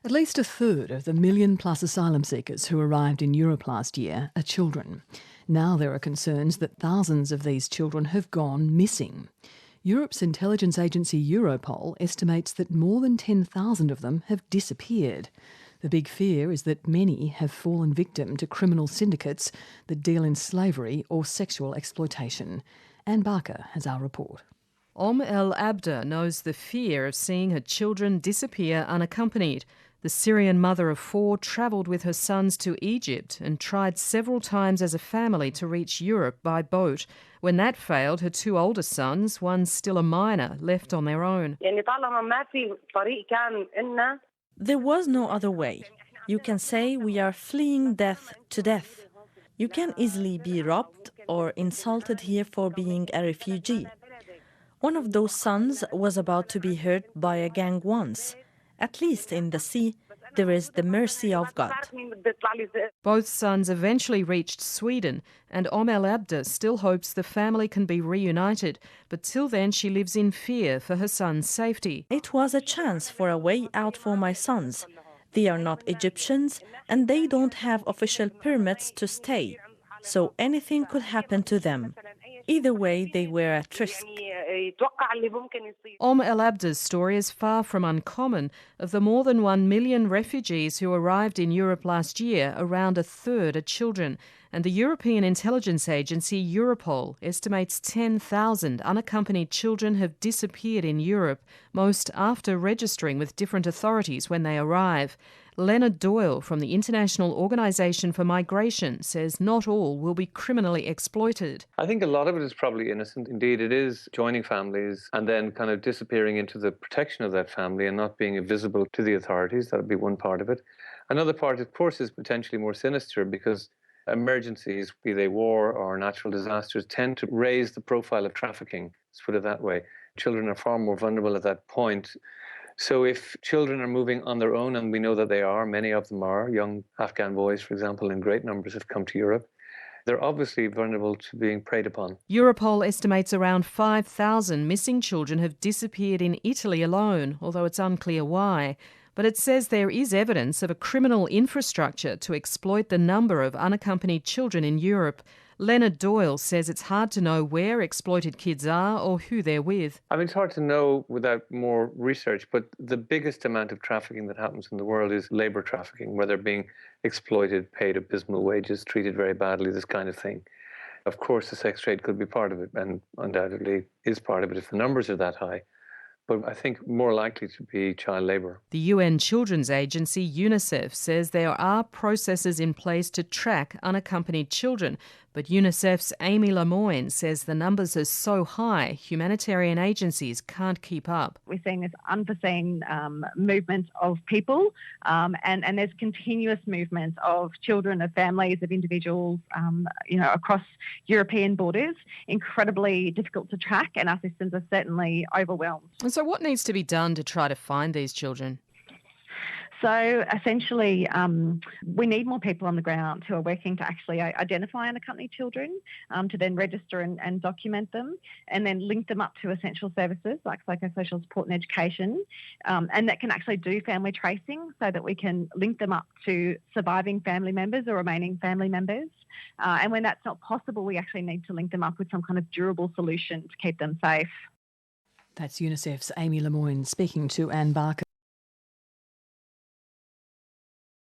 At least a third of the million-plus asylum seekers who arrived in Europe last year are children. Now there are concerns that thousands of these children have gone missing. Europe's intelligence agency Europol estimates that more than 10,000 of them have disappeared. The big fear is that many have fallen victim to criminal syndicates that deal in slavery or sexual exploitation. Anne Barker has our report. El Abda knows the fear of seeing her children disappear unaccompanied. The Syrian mother of 4 travelled with her sons to Egypt and tried several times as a family to reach Europe by boat. When that failed, her 2 older sons, one still a minor, left on their own. There was no other way. You can say we are fleeing death to death. You can easily be robbed or insulted here for being a refugee. One of those sons was about to be hurt by a gang once. At least in the sea, there is the mercy of God. Both sons eventually reached Sweden, and El Abda still hopes the family can be reunited. But till then, she lives in fear for her son's safety. It was a chance for a way out for my sons. They are not Egyptians, and they don't have official permits to stay. So anything could happen to them. Either way, they were at risk. El Abda's story is far from uncommon. Of the more than 1 million refugees who arrived in Europe last year, around a third are children. And the European intelligence agency Europol estimates 10,000 unaccompanied children have disappeared in Europe, most after registering with different authorities when they arrive. Leonard Doyle from the International Organisation for Migration says not all will be criminally exploited. I think a lot of it is probably innocent. Indeed, it is joining families and then kind of disappearing into the protection of that family and not being visible to the authorities. That would be one part of it. Another part, of course, is potentially more sinister because emergencies, be they war or natural disasters, tend to raise the profile of trafficking. Let's put it that way. Children are far more vulnerable at that point. So if children are moving on their own, and we know that they are, many of them are, young Afghan boys, for example, in great numbers have come to Europe, they're obviously vulnerable to being preyed upon. Europol estimates around 5,000 missing children have disappeared in Italy alone, although it's unclear why. But it says there is evidence of a criminal infrastructure to exploit the number of unaccompanied children in Europe. Leonard Doyle says it's hard to know where exploited kids are or who they're with. I mean, it's hard to know without more research, but the biggest amount of trafficking that happens in the world is labour trafficking, where they're being exploited, paid abysmal wages, treated very badly, this kind of thing. Of course, the sex trade could be part of it, and undoubtedly is part of it if the numbers are that high. But I think more likely to be child labour. The UN Children's Agency, UNICEF, says there are processes in place to track unaccompanied children. But UNICEF's Amy Lemoine says the numbers are so high, humanitarian agencies can't keep up. We're seeing this unforeseen movement of people and there's continuous movement of children, of families, of individuals, across European borders. Incredibly difficult to track, and our systems are certainly overwhelmed. And so what needs to be done to try to find these children? So essentially, we need more people on the ground who are working to actually identify unaccompanied children, to then register and document them, and then link them up to essential services like psychosocial support and education, and that can actually do family tracing so that we can link them up to surviving family members or remaining family members. And when that's not possible, we actually need to link them up with some kind of durable solution to keep them safe. That's UNICEF's Amy Lemoine speaking to Anne Barker.